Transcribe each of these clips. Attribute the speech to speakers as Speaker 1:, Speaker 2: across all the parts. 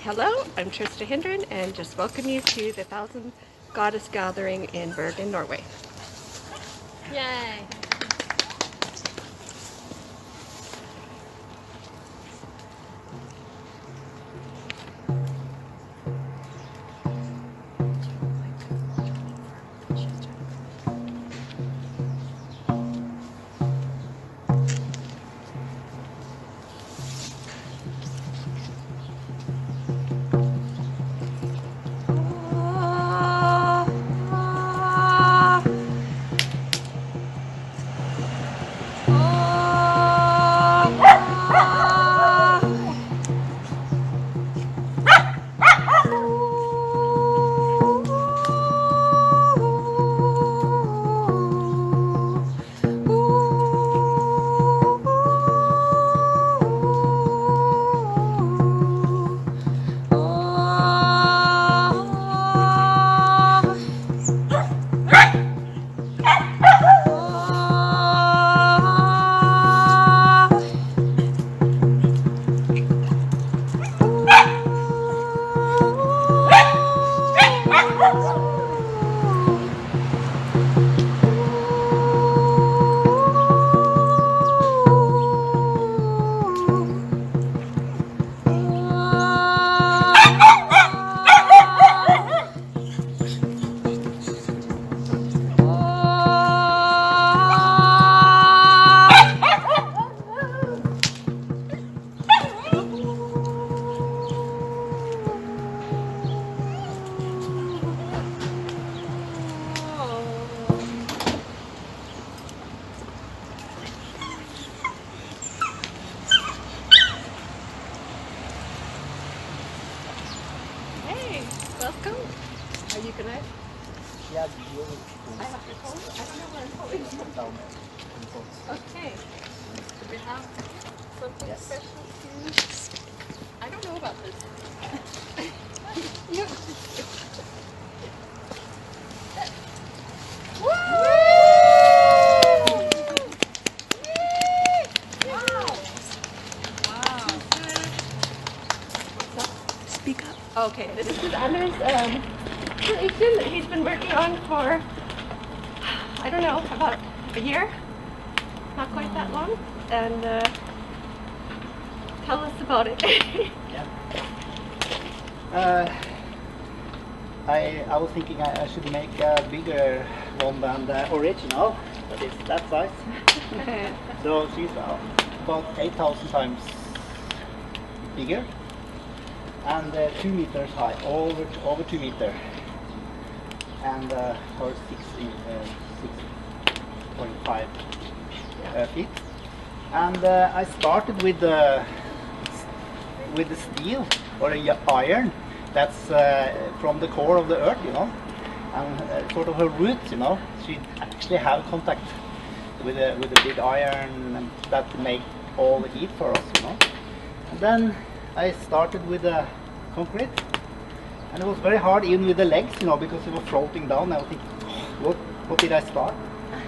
Speaker 1: Hello, I'm Trista Hendren and just welcome you to the Thousand Goddess Gathering in Bergen, Norway.
Speaker 2: Yay!
Speaker 1: Welcome. Are you gonna?
Speaker 3: Yeah,
Speaker 1: I have to hold. I don't know where I'm holding from.
Speaker 3: down there.
Speaker 1: Okay. Do we have something
Speaker 3: Yes.
Speaker 1: special to? I don't know about this.
Speaker 2: Speak up.
Speaker 1: Okay, this is Anders' creation that he's been working on for, I don't know, about a year? Not quite that long. And tell us about it.
Speaker 3: Yeah. I was thinking I should make a bigger one than the original, but it's that size. So she's about 8,000 times bigger and 2 meters high, over 2 meters, and or 6.5 feet. And I started with the steel or iron that's from the core of the earth, you know, and sort of her roots, you know. She actually have contact with the big iron that make all the heat for us, you know. And then I started with the concrete, and it was very hard even with the legs, you know, because it was floating down. I was thinking, what did I start?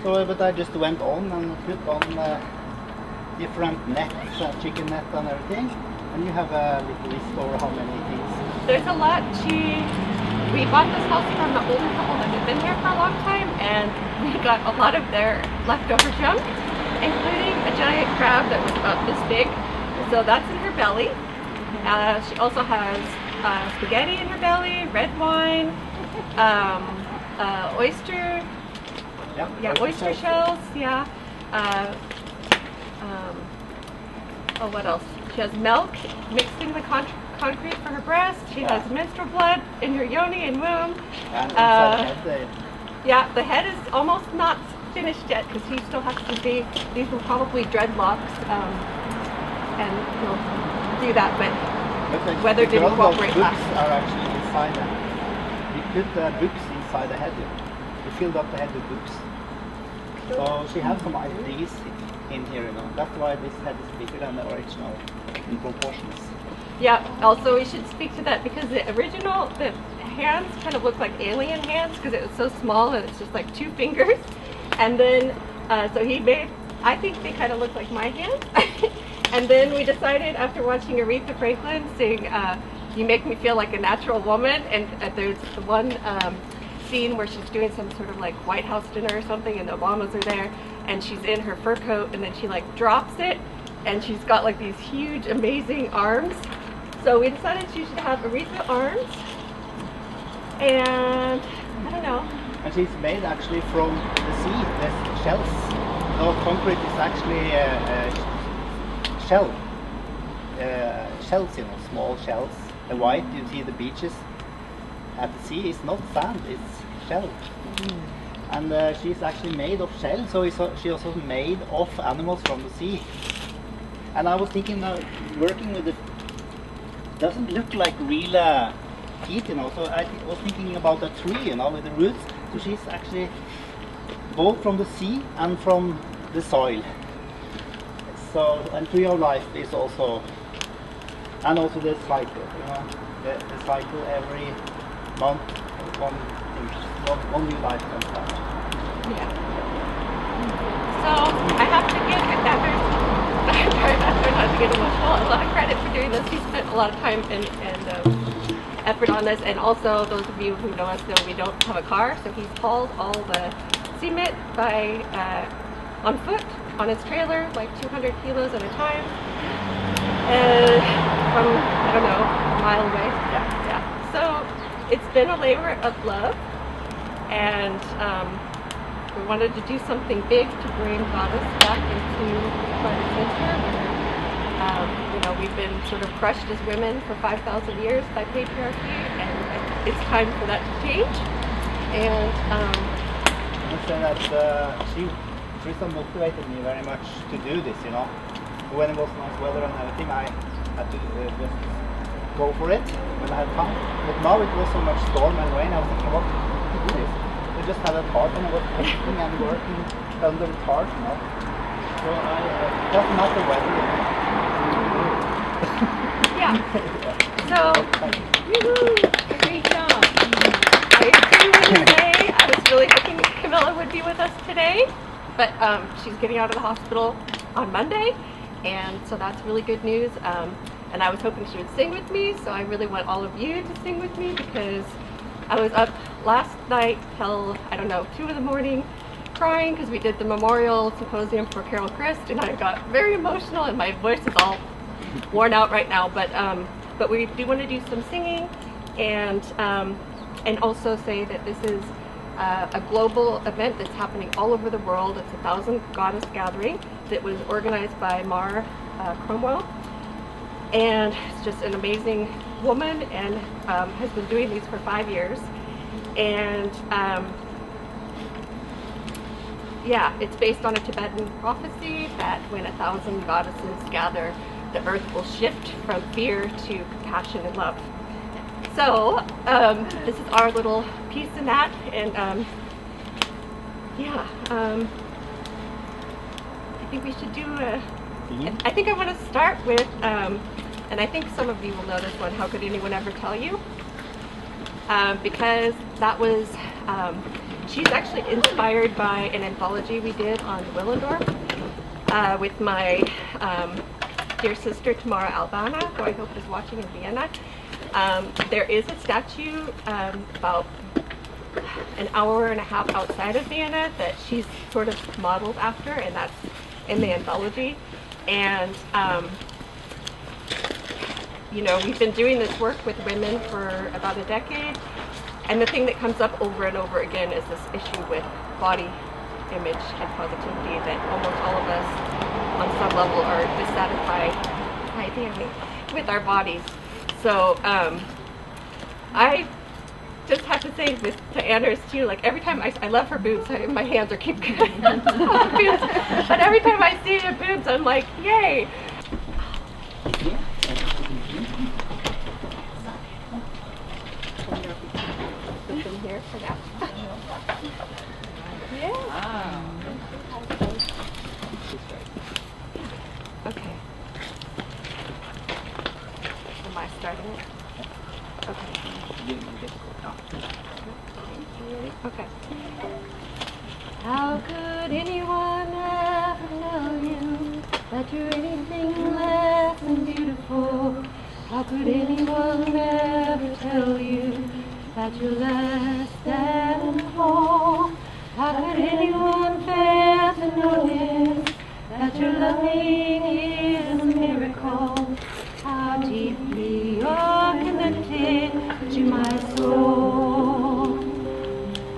Speaker 3: So, but I just went on and put on different nets, chicken net and everything, and you have a little list over how many things.
Speaker 1: There's a lot. We bought this house from the older couple that had been here for a long time, and we got a lot of their leftover junk, including a giant crab that was about this big. So that's in her belly. She also has spaghetti in her belly, red wine, oyster, oyster shells, yeah. Oh, what else? She has milk mixed in the concrete for her breast. She has menstrual blood in her yoni and womb.
Speaker 3: And inside the head,
Speaker 1: yeah, the head is almost not finished yet because she still has to be. These were probably dreadlocks, and we'll do that, but weather didn't cooperate.
Speaker 3: Books are actually inside them. We put the books inside the head. We filled up the head with books. So she has some ideas in here, you know. That's why this head is bigger than the original in proportions.
Speaker 1: Yeah, also we should speak to that because the original, the hands kind of look like alien hands because it was so small and it's just like 2 fingers. And then, so he made, I think they kind of look like my hands. And then we decided after watching Aretha Franklin sing you make me feel like a natural woman. And there's the one scene where she's doing some sort of like White House dinner or something, and the Obamas are there, and she's in her fur coat, and then she like drops it, and she's got like these huge, amazing arms. So we decided she should have Aretha arms, and I don't know.
Speaker 3: And she's made actually from the sea, the shells. No, concrete is actually shells, you know, small shells. The white, you see the beaches at the sea, is not sand, it's shell. And she's actually made of shell, so she also made of animals from the sea. And I was thinking working with it doesn't look like real teeth, you know, so I was thinking about a tree, you know, with the roots. So she's actually both from the sea and from the soil. So, and tree of life is also, and also the cycle, you know, the cycle every month, one new life comes out.
Speaker 1: Yeah. So I have to give Hendren, I try not to get emotional, a lot of credit for doing this. He spent a lot of time and effort on this, and also those of you who know us know we don't have a car, so he's hauled all the cement by on foot on his trailer, like 200 kilos at a time, from, I don't know, a mile away. Yeah. So it's been a labor of love, and we wanted to do something big to bring Goddess back into front and center. You know, we've been sort of crushed as women for 5,000 years by patriarchy, and it's time for that to change. And
Speaker 3: I must say that Trista motivated me very much to do this, you know. When it was nice weather and everything, I had to just go for it when I had time. But now it was so much storm and rain, I was thinking, what to do this? We just had a tarp and I was painting and working under the tarp, you know. So it doesn't matter weather, you know.
Speaker 1: Yeah. So,
Speaker 2: Great job.
Speaker 1: I was really hoping Camilla would be with us today, but she's getting out of the hospital on Monday, and so that's really good news. And I was hoping she would sing with me, so I really want all of you to sing with me, because I was up last night till, I don't know, 2 in the morning crying because we did the memorial symposium for Carol Christ, and I got very emotional and my voice is all worn out right now, but we do want to do some singing, and also say that this is a global event that's happening all over the world. It's a 1,000 Goddess gathering that was organized by Mar Cromwell, and it's just an amazing woman, and has been doing these for 5 years, and yeah, it's based on a Tibetan prophecy that when 1,000 goddesses gather, the earth will shift from fear to compassion and love. So this is our little piece in that, and yeah, I think we should do I think I want to start with, and I think some of you will know this one, How Could Anyone Ever Tell You? Because that was, she's actually inspired by an anthology we did on Willendorf with my dear sister Tamara Albana, who I hope is watching in Vienna. There is a statue about an hour and a half outside of Vienna that she's sort of modeled after, and that's in the anthology. And you know, we've been doing this work with women for about a decade, and the thing that comes up over and over again is this issue with body image and positivity, that almost all of us on some level are dissatisfied with our bodies. So I just have to say this to Anders too, like every time I love her boobs, my hands are keep boobs, but every time I see her boobs, I'm like, yay! Put them here for now. Yeah. Okay. Am I starting it? Okay. Okay. How could anyone ever know you, that you're anything less than beautiful? How could anyone ever tell you that you're less than whole? How could anyone fail to notice that your loving is a miracle? How deeply you're connected to my soul.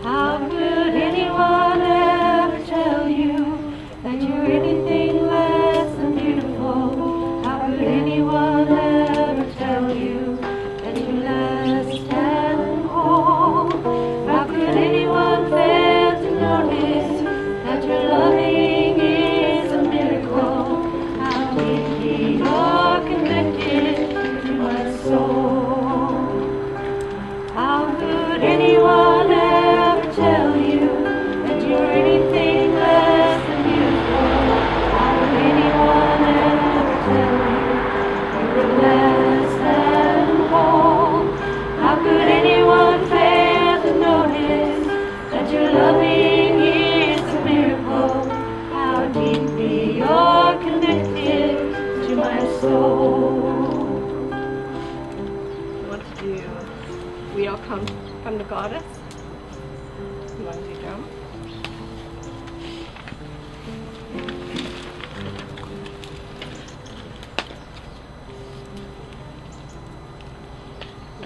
Speaker 1: How could anyone ever tell you that you're anything less than beautiful? How could anyone ever tell you that you're less than whole? How could anyone fail to notice that your loving is a miracle? How deeply you're connected to my soul. How could anyone ever tell you that you're anything less than beautiful? How could anyone ever tell you you're less than whole? How could anyone fail to notice that your loving is a miracle? How deeply you're connected to my soul. I want to do We All Come from the Goddess. You want to do drum?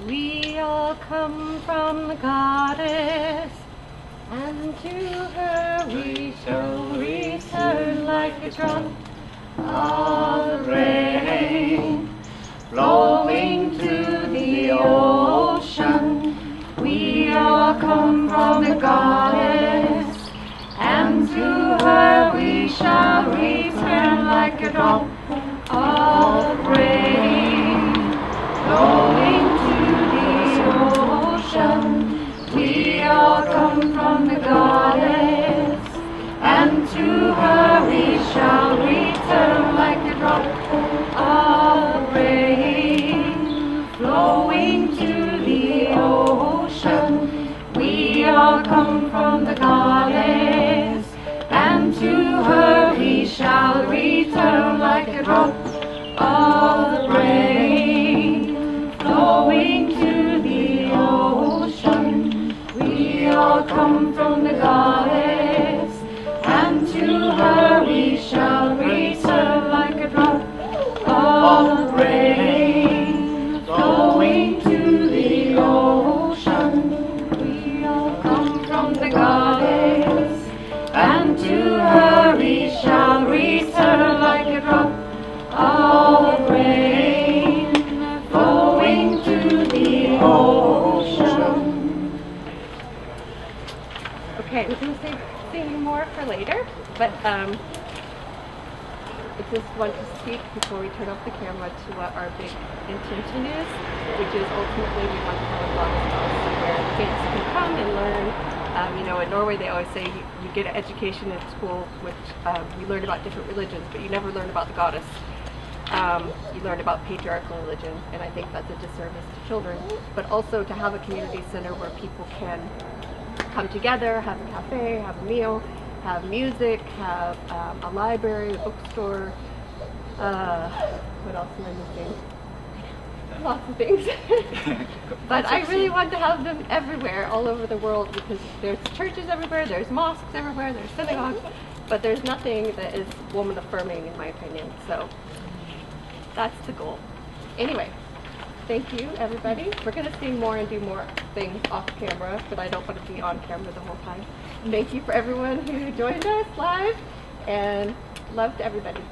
Speaker 1: We all come from the goddess, and to her we shall return like a drop of rain, flowing to the ocean. We all come from the goddess, and to her we shall return like a drop of rain, flowing to the ocean. We all come from the goddess, and to her we shall return like a drop of rain, flowing to the ocean. We all come from the goddess, and to her we shall return like a drop of rain, flowing to the ocean. We all come from the goddess, and to her we shall return like a drop of rain, flowing to the ocean. We all come from the goddess, and to her we shall return like a drop of rain, flowing to the ocean. Okay, we're going to sing more for later, but I just want to speak before we turn off the camera to what our big intention is, which is ultimately we want to have a goddess house where kids can come and learn. You know, in Norway they always say you get an education in school, which you learn about different religions, but you never learn about the goddess. You learn about patriarchal religion, and I think that's a disservice to children, but also to have a community center where people can come together, have a cafe, have a meal, have music, have a library, a bookstore. What else am I missing? Lots of things. But I really want to have them everywhere, all over the world, because there's churches everywhere, there's mosques everywhere, there's synagogues, but there's nothing that is woman affirming in my opinion. So that's the goal. Anyway, thank you everybody. We're going to sing more and do more things off camera, but I don't want to be on camera the whole time. Thank you for everyone who joined us live, and love to everybody.